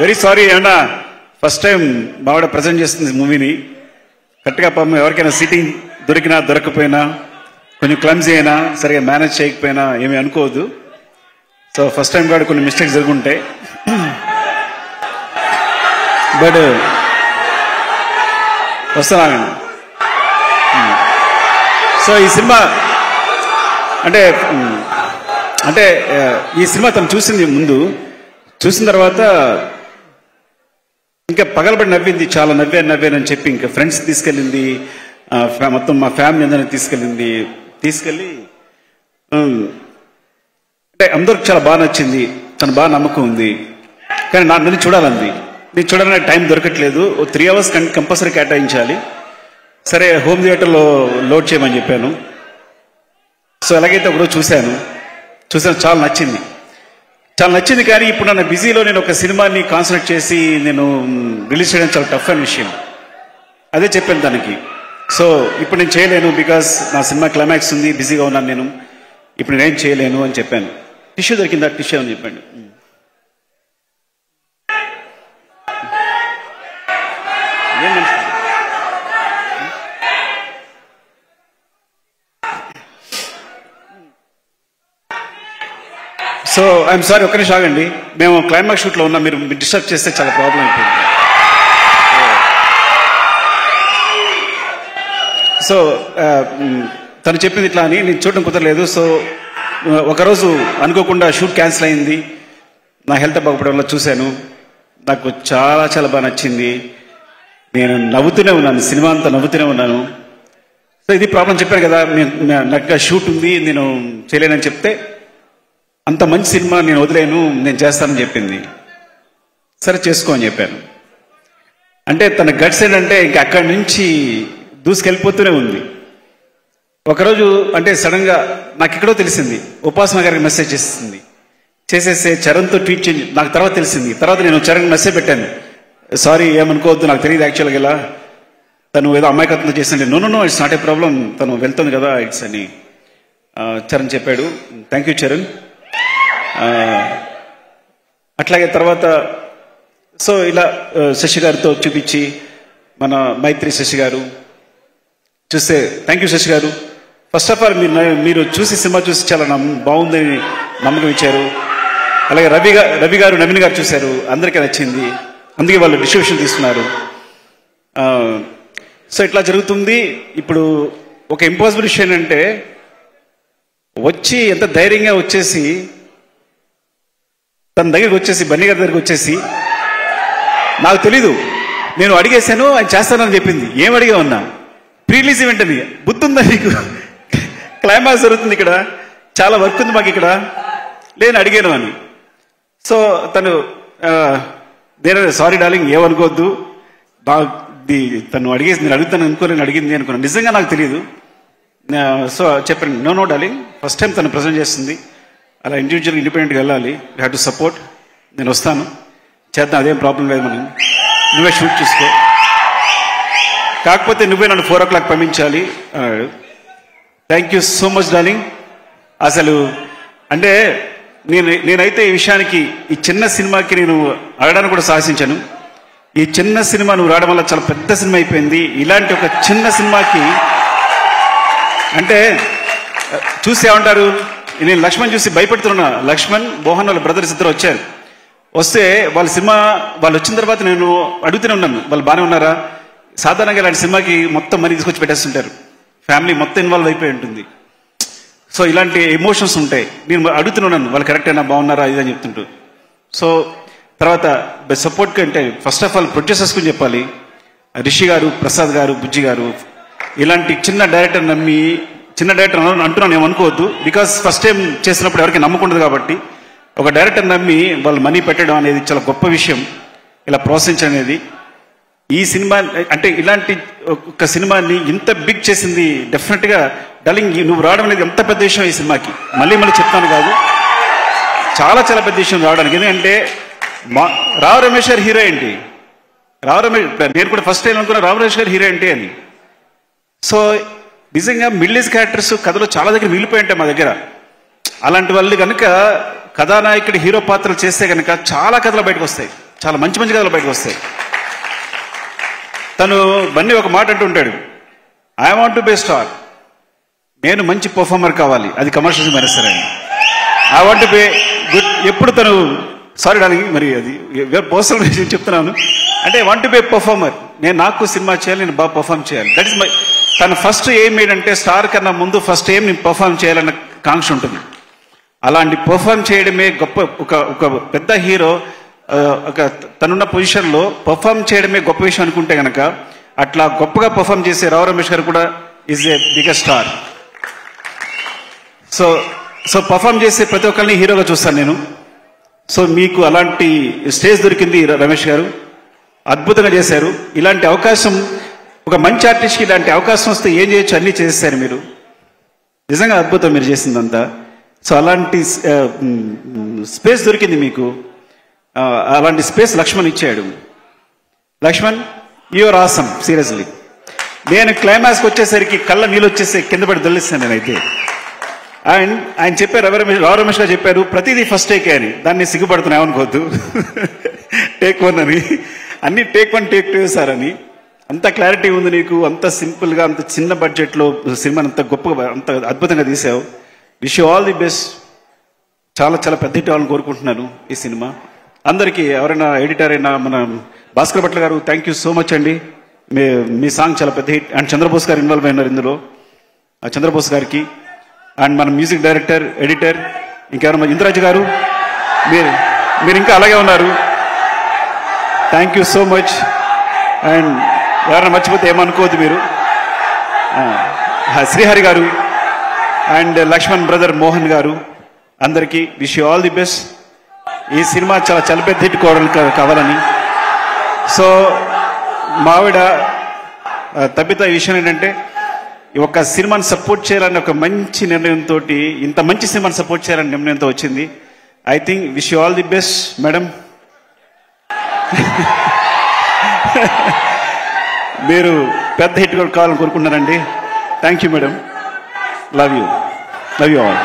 Very sorry ఏమన్నా first time బావిడ present చేస్తుంది మూవీని. కరెక్ట్గా పాపం ఎవరికైనా సీటింగ్ దొరికినా దొరకపోయినా కొంచెం క్లమ్జీ అయినా సరిగా మేనేజ్ చేయకపోయినా ఏమీ అనుకోవద్దు. సో ఫస్ట్ టైం కూడా కొన్ని మిస్టేక్స్ జరుగుంటాయి. బట్ వస్తున్నాను. సో ఈ సినిమా అంటే అంటే ఈ సినిమా తను చూసింది ముందు, చూసిన తర్వాత ఇంకా పగలబడి నవ్వింది, చాలా నవ్వానని చెప్పి ఇంకా ఫ్రెండ్స్ తీసుకెళ్ళింది, మొత్తం మా ఫ్యామిలీ అందరినీ తీసుకెళ్ళి అంటే అందరికి చాలా బాగా నచ్చింది. తను బాగా నమ్మకం ఉంది. కానీ నన్ను చూడాలంది. నేను చూడాలని టైం దొరకట్లేదు. 3 hours కంపల్సరీ కేటాయించాలి. సరే హోమ్ థియేటర్లో లోడ్ చేయమని చెప్పాను. సో ఎలాగైతే ఒకరోజు చూశాను, చాలా నచ్చింది. కానీ ఇప్పుడు నన్ను బిజీలో నేను ఒక సినిమాని కాన్సన్ట్రేట్ చేసి నేను రిలీజ్ చేయడం చాలా టఫ్ అయిన విషయం. అదే చెప్పాను దానికి. సో ఇప్పుడు నేను చేయలేను, బికాస్ నా సినిమా క్లైమాక్స్ ఉంది, బిజీగా ఉన్నాను నేను, ఇప్పుడు నేనేం చేయలేను అని చెప్పాను. టిష్యూ దొరికిందా? టిష్యూ అని చెప్పాను. సో ఐఎమ్ సారీ, ఒక్క నిమిషం ఆగండి. మేము క్లైమాక్స్ షూట్లో ఉన్నాం, మీరు డిస్టర్బ్ చేస్తే చాలా ప్రాబ్లం అయిపోయింది. సో తను చెప్పింది ఇట్లా అని నేను చూడడం కుదరలేదు. సో ఒకరోజు అనుకోకుండా షూట్ క్యాన్సిల్ అయింది. నా హెల్త్ బాగుపడడం వల్ల చూశాను. నాకు చాలా చాలా బాగా నచ్చింది. నేను నవ్వుతూనే ఉన్నాను, సినిమా అంతా నవ్వుతూనే ఉన్నాను. సో ఇది ప్రాబ్లం చెప్పాను కదా, నాకు షూట్ ఉంది, నేను చేయలేనని చెప్తే అంత మంచి సినిమా నేను వదిలేను, నేను చేస్తానని చెప్పింది. సరే చేసుకో అని చెప్పాను. అంటే తన గట్స్ ఏంటంటే ఇంకా అక్కడి నుంచి దూసుకెళ్ళిపోతూనే ఉంది. ఒకరోజు అంటే సడన్ గా నాకు ఎక్కడో తెలిసింది, ఉపాసన గారికి మెసేజ్ చేసేస్తే చరణ్తో ట్వీట్ చేయండి. నాకు తర్వాత తెలిసింది. తర్వాత నేను చరణ్ మెసేజ్ పెట్టాను, సారీ ఏమనుకోవద్దు, నాకు తెలియదు యాక్చువల్గా ఇలా తను ఏదో అమాయకత్వం చేసింది. No it's not a problem, తను వెళ్తుంది కదా ఇట్స్ అని చరణ్ చెప్పాడు. Thank you Charan. అట్లాగే తర్వాత సో ఇలా శశి గారితో చూపించి, మన మైత్రి శశి గారు చూస్తే థ్యాంక్ యూ శశి గారు. ఫస్ట్ ఆఫ్ ఆల్ మీరు చూసి సినిమా చూసి చాలా బాగుందని నమ్మకం ఇచ్చారు. అలాగే రవి గారు నవీన్ గారు చూశారు, అందరికీ నచ్చింది, అందుకే వాళ్ళు డిస్ట్రిబ్యూషన్ తీసుకున్నారు. సో ఇట్లా జరుగుతుంది. ఇప్పుడు ఒక ఇంపాసిబుల్ విషయం ఏంటంటే వచ్చి ఎంత ధైర్యంగా వచ్చేసి తన దగ్గరికి వచ్చేసి బన్నీ గారి దగ్గరికి వచ్చేసి, నాకు తెలీదు, నేను అడిగేశాను ఆయన చేస్తానని చెప్పింది. ఏం అడిగా ఉన్నా ప్రీలీజ్ ఈవెంట్ అని, బుద్ధి ఉందా నీకు? క్లైమాక్స్ జరుగుతుంది ఇక్కడ, చాలా వర్క్ ఉంది మాకు ఇక్కడ, నేను అడిగాను అని. సో తను నేను సారీ డార్లింగ్ ఏమనుకోవద్దు, తను అడిగేసి నేను అడుగుతాను అనుకోలేను, అడిగింది అనుకున్నాను, నిజంగా నాకు తెలియదు. సో చెప్పాను నో డార్లింగ్, ఫస్ట్ టైం తను ప్రజెంట్ చేస్తుంది, అలా ఇండివిజువల్ ఇండిపెండెంట్గా వెళ్ళాలి, యూ హ్యావ్ టు సపోర్ట్, నేను వస్తాను చేద్దాం, అదేం ప్రాబ్లం లేదు, మనం నువ్వే షూట్ చేసుకో, కాకపోతే నువ్వే నన్ను 4 o'clock పంపించాలి. Thank you so much darling. అసలు అంటే నేనైతే ఈ విషయానికి, ఈ చిన్న సినిమాకి నేను అడగడానికి కూడా సాహసించాను. ఈ చిన్న సినిమా నువ్వు రావడం వల్ల చాలా పెద్ద సినిమా అయిపోయింది. ఇలాంటి ఒక చిన్న సినిమాకి అంటే చూసి ఏమంటారు, నేను లక్ష్మణ్ చూసి భయపెడుతున్నా. లక్ష్మణ్ మోహన్ వాళ్ళ బ్రదర్స్ ఇద్దరు వచ్చారు. వస్తే వాళ్ళ సినిమా వాళ్ళు వచ్చిన తర్వాత నేను అడుగుతూనే ఉన్నాను, వాళ్ళు బాగానే ఉన్నారా? సాధారణంగా ఇలాంటి సినిమాకి మొత్తం మనీ తీసుకొచ్చి పెట్టేస్తుంటారు, ఫ్యామిలీ మొత్తం ఇన్వాల్వ్ అయిపోయి ఉంటుంది. సో ఇలాంటి ఎమోషన్స్ ఉంటాయి. నేను అడుగుతున్నాను వాళ్ళు కరెక్టేనా, బాగున్నారా, ఇదని చెప్తుంటూ. సో తర్వాత సపోర్ట్గా అంటే ఫస్ట్ ఆఫ్ ఆల్ ప్రొడ్యూసర్స్ గురించి చెప్పాలి. రిషి గారు, ప్రసాద్ గారు, బుజ్జి గారు, ఇలాంటి చిన్న డైరెక్టర్ నమ్మి, చిన్న డైరెక్టర్ అంటున్నాను ఏమనుకోవద్దు, బికాస్ ఫస్ట్ టైం చేసినప్పుడు ఎవరికి నమ్మకుండదు కాబట్టి ఒక డైరెక్టర్ నమ్మి వాళ్ళు మనీ పెట్టడం అనేది చాలా గొప్ప విషయం, ఇలా ప్రోత్సహించడం అనేది. ఈ సినిమా అంటే ఇలాంటి ఒక సినిమాని ఇంత బిగ్ చేసింది డెఫినెట్గా డార్లింగ్, నువ్వు రావడం అనేది ఎంత పెద్ద విషయం ఈ సినిమాకి, మళ్ళీ చెప్తాను కాదు, చాలా చాలా పెద్ద విషయం రావడానికి. ఎందుకంటే రావు రమేష్ గారు హీరో ఏంటి, నేను కూడా ఫస్ట్ టైం అనుకున్నా రావు రమేష్ గారు హీరో ఏంటి అని. సో నిజంగా మిడిల్ ఏజ్ క్యారెక్టర్స్ కథలో చాలా దగ్గర మిగిలిపోయి ఉంటాయి మా దగ్గర. అలాంటి వాళ్ళు కనుక కథానాయకుడి హీరో పాత్రలు చేస్తే కనుక చాలా కథలు బయటకు వస్తాయి. చాలా మంచి మంచి కథలు బయటకు వస్తాయి. తను బన్నీ ఒక మాట అంటూ ఉంటాడు, I want to be star, నేను మంచి పర్ఫార్మర్ కావాలి, అది కమర్షియల్ సినిమా సరే, I want to be good. ఎప్పుడు తను సారీ డార్లింగ్, మరి అది పర్సనల్ విషయం చెప్తున్నాను, అంటే వాంట్ టు బి పర్ఫార్మర్, నేను నాకు సినిమా చేయాలి, నేను బాగా పర్ఫార్మ్ చేయాలి. దట్ ఇస్ మై, తను ఫస్ట్ ఎయిమ్ ఏంటంటే స్టార్ కన్నా ముందు ఫస్ట్ ఎయిమ్ నేను పర్ఫార్మ్ చేయాలన్న కాంక్ష ఉంటుంది. అలాంటి పర్ఫార్మ్ చేయడమే గొప్ప. ఒక పెద్ద హీరో తనున్న పొజిషన్లో పర్ఫార్మ్ చేయడమే గొప్ప విషయం అనుకుంటే గనక, అట్లా గొప్పగా పర్ఫార్మ్ చేసే రావు రమేష్ గారు కూడా is a biggest star. So perform చేసే ప్రతి ఒక్కరిని హీరోగా చూస్తాను నేను. సో మీకు అలాంటి స్టేజ్ దొరికింది రమేష్ గారు, అద్భుతంగా చేశారు. ఇలాంటి అవకాశం, ఒక మంచి ఆర్టిస్ట్కి ఇలాంటి అవకాశం వస్తే ఏం చేయొచ్చు అన్నీ చేసేసారు మీరు, నిజంగా అద్భుతం మీరు చేసిందంతా. సో అలాంటి స్పేస్ దొరికింది మీకు, అలాంటి స్పేస్ లక్ష్మణ్ ఇచ్చాడు. Lakshman, your awesome, seriously. నేను క్లైమాక్స్కి వచ్చేసరికి కళ్ళ నీళ్ళు వచ్చేసి కింద పడి దొల్లిస్తాను నేనైతే. అండ్ ఆయన చెప్పారు, రావు రమేష్ గారు చెప్పారు, ప్రతిదీ ఫస్ట్ టేకే అని. దాన్ని సిగ్గుపడుతున్నాయి అనుకోవద్దు, టేక్ 1 అని, అన్ని టేక్ 1 టేక్ 2 సార్ అని. అంత క్లారిటీ ఉంది నీకు, అంత సింపుల్గా, అంత చిన్న బడ్జెట్లో సినిమాని అంత గొప్పగా, అంత అద్భుతంగా తీసావు. Wish you all the best. చాలా చాలా పెద్ద హిట్ అవ్వాలని కోరుకుంటున్నాను ఈ సినిమా. అందరికీ, ఎవరైనా ఎడిటర్ అయినా, మన భాస్కర్ భట్ల గారు, థ్యాంక్ యూ సో మచ్ అండి. మీ సాంగ్ చాలా పెద్ద హిట్. అండ్ చంద్రబోస్ గారు ఇన్వాల్వ్ అయినారు ఇందులో, చంద్రబోస్ గారికి. అండ్ మన మ్యూజిక్ డైరెక్టర్, ఎడిటర్ ఇంకెవరైనా, ఇంద్రాజ్ గారు, మీరు ఇంకా అలాగే ఉన్నారు. Thank you so much. And ఎవరైనా మర్చిపోతే ఏమనుకోవద్దు మీరు. శ్రీహరి గారు అండ్ లక్ష్మణ్ బ్రదర్ మోహన్ గారు, అందరికీ wish you all the best. ఈ సినిమా చాలా పెద్ద హిట్ కావాలని. సో మావిడ తబిత ఈ విషయం ఏంటంటే, ఒక సినిమాని సపోర్ట్ చేయాలని ఒక మంచి నిర్ణయంతో, ఇంత మంచి సినిమాని సపోర్ట్ చేయాలని నిర్ణయంతో వచ్చింది. I think wish you all the best madam. మీరు పెద్ద హిట్ కావాలని కోరుకుంటున్నారండి. Thank you madam. Love you all.